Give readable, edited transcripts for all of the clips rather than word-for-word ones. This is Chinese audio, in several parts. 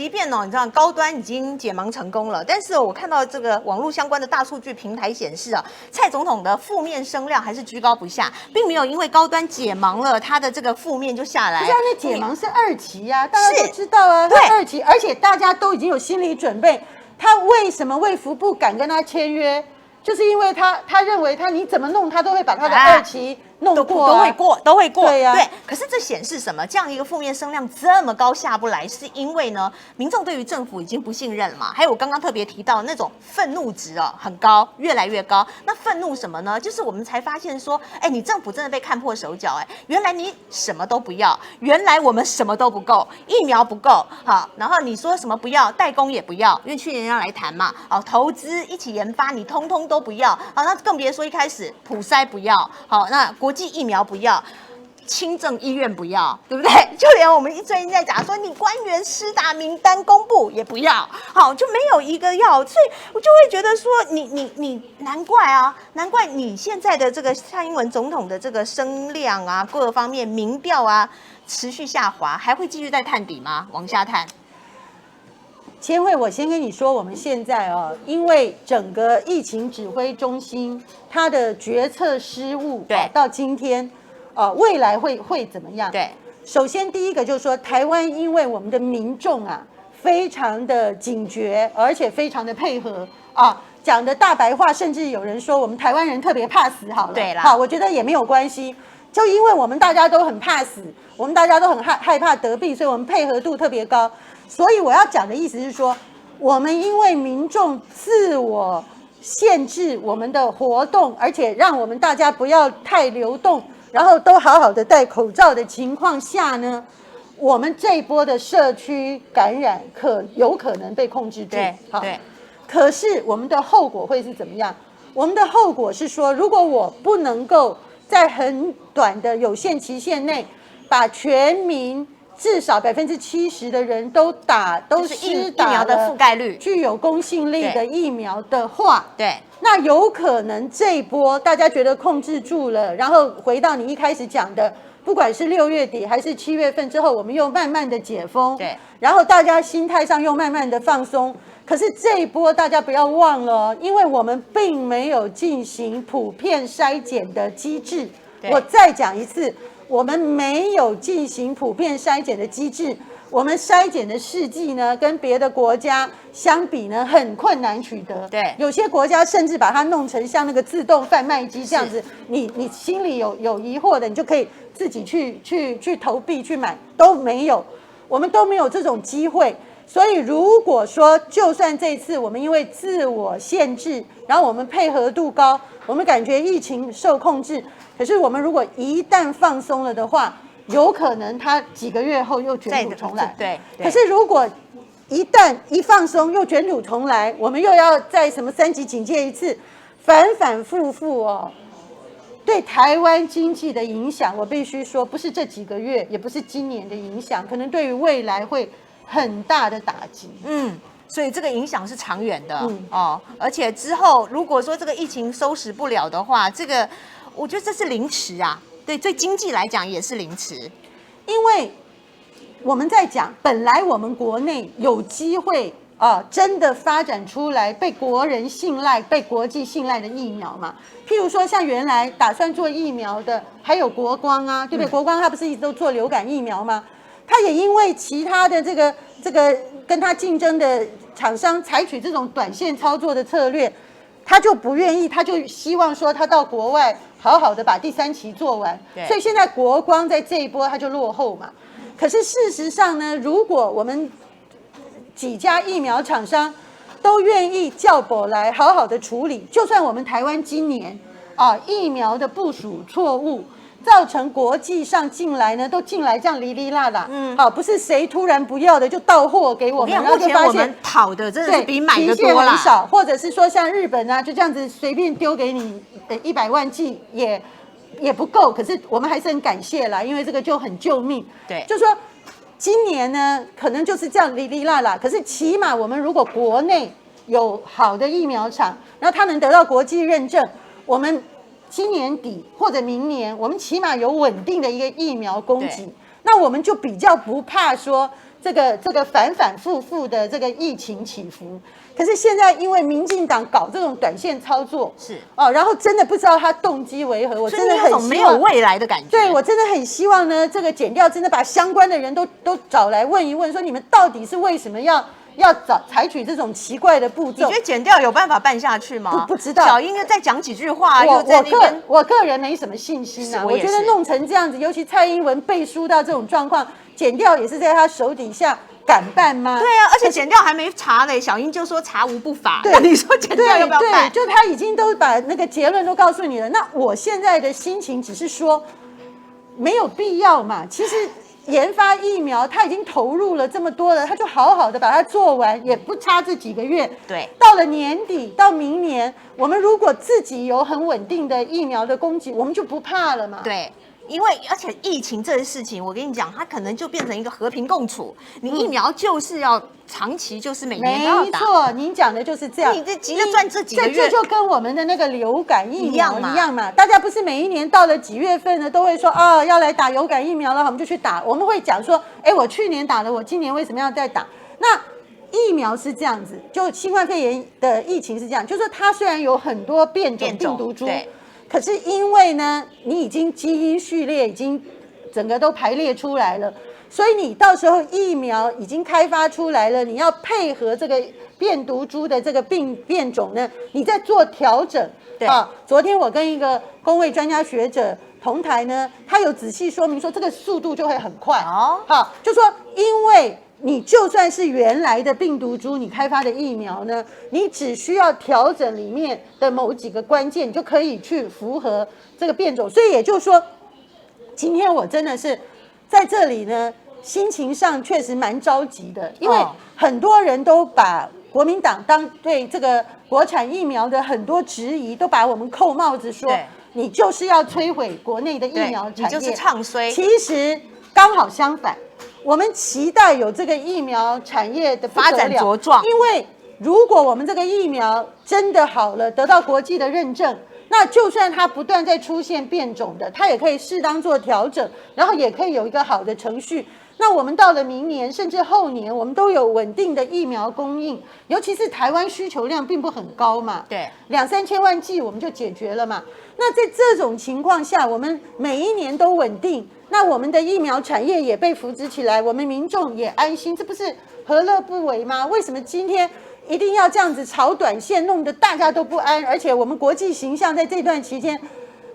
即便你知道高端已经解盲成功了，但是我看到这个网络相关的大数据平台显示蔡总统的负面声量还是居高不下，并没有因为高端解盲了，他的这个负面就下来。不是啊，那解盲是2期啊，大家都知道啊，对2期，而且大家都已经有心理准备，他为什么卫福部敢跟他签约？就是因为他认为你怎么弄，他都会把他的2期弄过、都会过。对呀、对。可是这显示什么？这样一个负面声量这么高下不来，是因为呢，民众对于政府已经不信任了嘛？还有我刚刚特别提到那种愤怒值很高，越来越高。那愤怒什么呢？就是我们才发现说，你政府真的被看破手脚，原来你什么都不要，原来我们什么都不够，疫苗不够，好，然后你说什么不要，代工也不要，因为去年要来谈嘛，投资一起研发，你通通都不要，好，那更别说一开始普筛不要，好，那国际疫苗不要。轻症医院不要，对不对？就连我们最近在讲说，你官员施打名单公布也不要，好，就没有一个要，所以我就会觉得说，你难怪你现在的这个蔡英文总统的这个声量啊，各个方面民调啊持续下滑，还会继续再探底吗？往下探。千惠，我先跟你说，我们现在因为整个疫情指挥中心它的决策失误，对，到今天。未来会怎么样？对，首先第一个就是说，台湾因为我们的民众非常的警觉，而且非常的配合讲的大白话，甚至有人说我们台湾人特别怕死，好了，对啦，好，我觉得也没有关系，就因为我们大家都很怕死，我们大家都很害怕得病，所以我们配合度特别高。所以我要讲的意思是说，我们因为民众自我限制我们的活动，而且让我们大家不要太流动。然后都好好的戴口罩的情况下呢，我们这一波的社区感染有可能被控制住。对。可是我们的后果会是怎么样？我们的后果是说，如果我不能够在很短的有限期限内，把全民至少70%的人都施打疫苗的覆盖率具有公信力的疫苗的话，对。那有可能这一波大家觉得控制住了，然后回到你一开始讲的，不管是6月底还是7月份之后，我们又慢慢的解封，对，然后大家心态上又慢慢的放松。可是这一波大家不要忘了，因为我们并没有进行普遍筛检的机制。我再讲一次，我们没有进行普遍筛检的机制。我们筛检的试剂呢，跟别的国家相比呢，很困难取得。对，有些国家甚至把它弄成像那个自动贩卖机这样子，你心里有疑惑的，你就可以自己去投币去买，都没有，我们都没有这种机会。所以如果说，就算这次我们因为自我限制，然后我们配合度高，我们感觉疫情受控制，可是我们如果一旦放松了的话，有可能他几个月后又卷土重来。对。可是如果一旦一放松又卷土重来，我们又要在什么3级警戒一次，反反复复对台湾经济的影响，我必须说，不是这几个月，也不是今年的影响，可能对于未来会很大的打击。所以这个影响是长远的而且之后如果说这个疫情收拾不了的话，这个我觉得这是凌迟啊。对经济来讲也是凌迟，因为我们在讲，本来我们国内有机会真的发展出来被国人信赖、被国际信赖的疫苗嘛。譬如说，像原来打算做疫苗的，还有国光啊，对不对？国光它不是一直都做流感疫苗吗？它也因为其他的这个跟它竞争的厂商采取这种短线操作的策略，他就不愿意，他就希望说他到国外好好的把第3期做完。所以现在国光在这一波他就落后嘛。可是事实上呢，如果我们几家疫苗厂商都愿意叫补来好好的处理，就算我们台湾今年疫苗的部署错误，造成国际上进来呢，都进来这样哩哩啦啦，不是谁突然不要的就到货给我们，然后就发现讨的真的是比买的多啦，很少，或者是说像日本啊，就这样子随便丢给你100万剂也不够，可是我们还是很感谢啦，因为这个就很救命。对，就说今年呢，可能就是这样哩哩啦啦，可是起码我们如果国内有好的疫苗厂，然后它能得到国际认证，我们今年底或者明年，我们起码有稳定的一个疫苗供给，那我们就比较不怕说这个反反复复的这个疫情起伏。可是现在因为民进党搞这种短线操作，是哦，然后真的不知道他动机为何，我真的很有种没有未来的感觉。对，我真的很希望呢，这个检调真的把相关的人都找来问一问，说你们到底是为什么要采取这种奇怪的步骤？你觉得检调有办法办下去吗？不知道。小英再讲几句话，又在那边。我个人没什么信心啊。我觉得弄成这样子，尤其蔡英文背书到这种状况，检调也是在他手底下。敢办吗？对啊，而且检调还没查呢，小英就说查无不法。对，你说检调要不要办？对，就他已经都把那个结论都告诉你了。那我现在的心情只是说，没有必要嘛。其实研发疫苗，他已经投入了这么多了，他就好好的把它做完，也不差这几个月。对，到了年底，到明年，我们如果自己有很稳定的疫苗的供给，我们就不怕了嘛。对。因为而且疫情这个事情，我跟你讲，它可能就变成一个和平共处。你疫苗就是要长期，就是每年都要打。没错，您讲的就是这样。你这急着赚这几个月，这就跟我们的那个流感疫苗一样嘛。大家不是每一年到了几月份呢，都会说啊要来打流感疫苗了，我们就去打。我们会讲说，哎，我去年打了，我今年为什么要再打？那疫苗是这样子，就新冠肺炎的疫情是这样，就是说它虽然有很多变种病毒株。可是因为呢，你已经基因序列已经整个都排列出来了，所以你到时候疫苗已经开发出来了，你要配合这个变毒株的这个变种呢，你在做调整。对啊，昨天我跟一个公卫专家学者同台呢，他有仔细说明说这个速度就会很快。哦，好，就说因为。你就算是原来的病毒株，你开发的疫苗呢，你只需要调整里面的某几个关键，你就可以去符合这个变种。所以也就是说，今天我真的是在这里呢，心情上确实蛮着急的，因为很多人都把国民党当对这个国产疫苗的很多质疑，都把我们扣帽子说你就是要摧毁国内的疫苗产业，你就是唱衰。其实刚好相反。我们期待有这个疫苗产业的发展茁壮，因为如果我们这个疫苗真的好了，得到国际的认证，那就算它不断在出现变种的，它也可以适当做调整，然后也可以有一个好的程序。那我们到了明年甚至后年，我们都有稳定的疫苗供应，尤其是台湾需求量并不很高嘛，对，2-3千万剂我们就解决了嘛。那在这种情况下，我们每一年都稳定。那我们的疫苗产业也被扶植起来，我们民众也安心，这不是何乐不为吗？为什么今天一定要这样子炒短线，弄得大家都不安？而且我们国际形象在这段期间，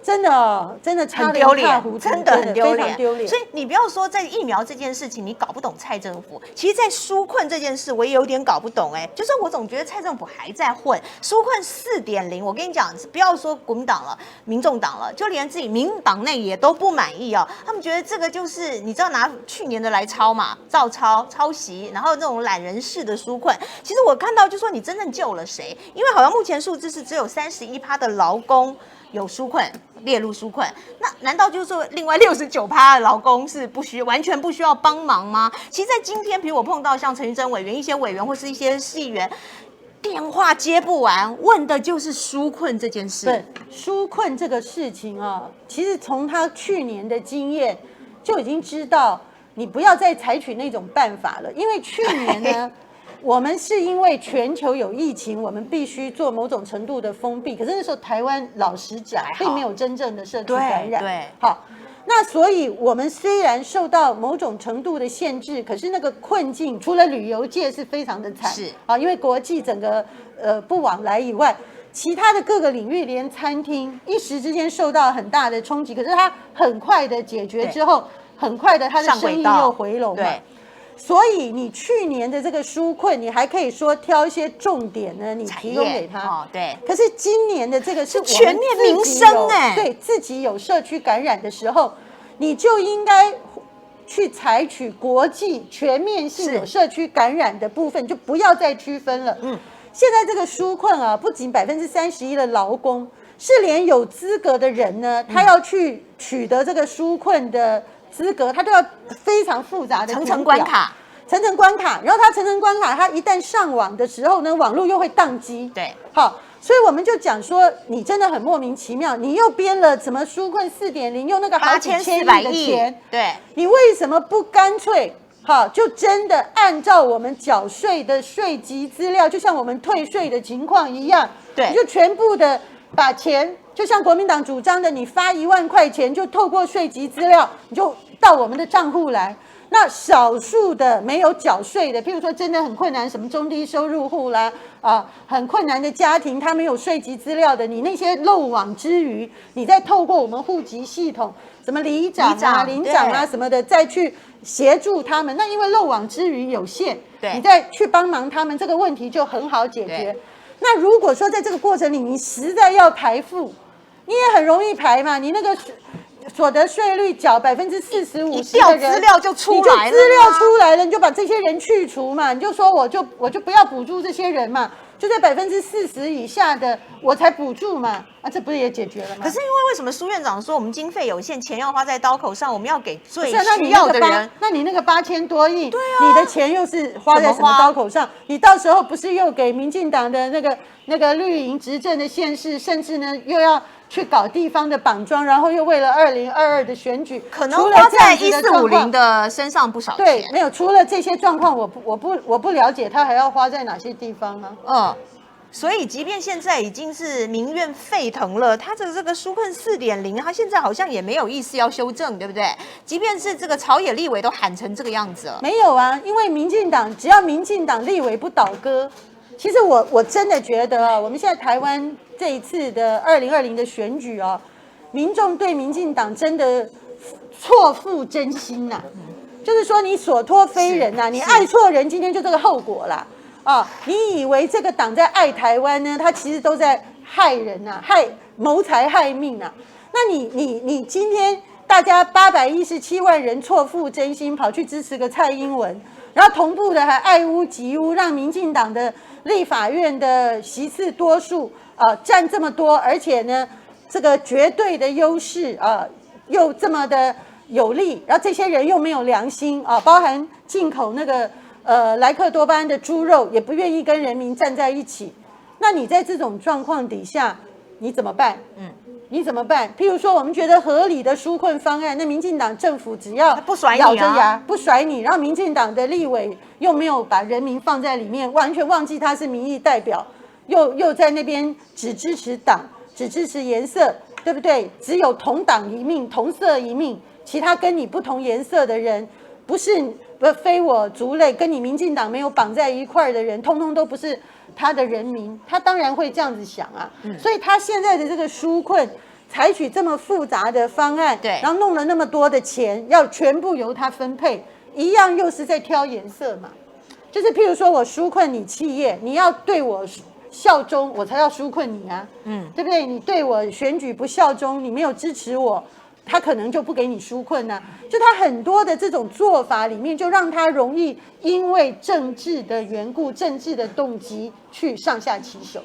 真的差得一塌糊涂，真的很丢脸，非常丢脸。所以你不要说在疫苗这件事情你搞不懂蔡政府，其实在纾困这件事我也有点搞不懂就是我总觉得蔡政府还在混纾困4.0，我跟你讲，不要说国民党了，民众党了，就连自己民党内也都不满意他们觉得这个就是你知道拿去年的来抄嘛，照抄袭，然后这种懒人式的纾困，其实我看到就说你真正救了谁？因为好像目前数字是只有31%的劳工有纾困列入纾困，那难道就是说另外69%的劳工是完全不需要帮忙吗？其实，在今天，比如我碰到像陈玉珍委员、一些委员或是一些市议员，电话接不完，问的就是纾困这件事。对，纾困这个事情其实从他去年的经验就已经知道，你不要再采取那种办法了，因为去年呢。我们是因为全球有疫情，我们必须做某种程度的封闭。可是那时候台湾老实讲，并没有真正的社区感染。对，好，那所以我们虽然受到某种程度的限制，可是那个困境，除了旅游界是非常的惨，是因为国际整个不往来以外，其他的各个领域，连餐厅一时之间受到很大的冲击。可是它很快的解决之后，很快的它的生意又回笼嘛。所以你去年的这个纾困，你还可以说挑一些重点呢，你提供给他。对。可是今年的这个是全面民生对自己有社区感染的时候，你就应该去采取国际全面性有社区感染的部分，就不要再区分了。现在这个纾困不仅31%的劳工，是连有资格的人呢，他要去取得这个纾困的资格，他都要非常复杂的层层关卡，然后他层层关卡，他一旦上网的时候呢，网络又会宕机。对，好，所以我们就讲说，你真的很莫名其妙，你又编了什么纾困4.0，用那个好几千亿的钱，对，你为什么不干脆好，就真的按照我们缴税的税籍资料，就像我们退税的情况一样，对，你就全部的把钱，就像国民党主张的，你发1万块钱，就透过税籍资料，你就到我们的账户来。那少数的没有缴税的，譬如说真的很困难，什么中低收入户啦，很困难的家庭，他没有税籍资料的，你那些漏网之鱼，你再透过我们户籍系统，什么里长啊、邻长啊什么的，再去协助他们。那因为漏网之鱼有限，你再去帮忙他们，这个问题就很好解决。那如果说在这个过程里，你实在要排富，你也很容易排嘛，你那个所得税率缴40%-50%的人，资料就出来了，你就资料出来了，你就把这些人去除嘛，你就说我就不要补助这些人嘛，就在40%以下的我才补助嘛，这不是也解决了吗？可是因为什么苏院长说我们经费有限，钱要花在刀口上，我们要给最需要的人。那你那个8000多亿，对啊，你的钱又是花在什么刀口上？你到时候不是又给民进党的那个绿营执政的县市，甚至呢又要去搞地方的绑桩，然后又为了2022的选举，可能花在1450的身上不少钱。对，没有，除了这些状况，我不了解他还要花在哪些地方呢？所以即便现在已经是民怨沸腾了，他的这个纾困4.0，他现在好像也没有意思要修正，对不对？即便是这个朝野立委都喊成这个样子了，没有啊，因为只要民进党立委不倒戈，其实我真的觉得我们现在台湾这一次的2020的选举民众对民进党真的错付真心呐，就是说你所托非人呐，你爱错人，今天就这个后果啦。你以为这个党在爱台湾呢？他其实都在害人呐，谋财害命啊。那你今天大家817万人错付真心，跑去支持个蔡英文，然后同步的还爱屋及乌，让民进党的立法院的席次多数占这么多，而且呢这个绝对的优势又这么的有利，然后这些人又没有良心包含进口那个莱克多巴胺的猪肉也不愿意跟人民站在一起，那你在这种状况底下你怎么办？你怎么办？譬如说我们觉得合理的纾困方案，那民进党政府只要咬着牙不甩你，然后民进党的立委又没有把人民放在里面，完全忘记他是民意代表，又在那边只支持党，只支持颜色，对不对？只有同党一命，同色一命，其他跟你不同颜色的人，非我族类，跟你民进党没有绑在一块的人，通通都不是他的人民，他当然会这样子想啊。所以他现在的这个纾困，采取这么复杂的方案，对，然后弄了那么多的钱，要全部由他分配，一样又是在挑颜色嘛。就是譬如说我纾困你企业，你要对我效忠，我才要纾困你啊，对不对？你对我选举不效忠，你没有支持我，他可能就不给你纾困啊。就他很多的这种做法里面，就让他容易因为政治的缘故、政治的动机去上下其手。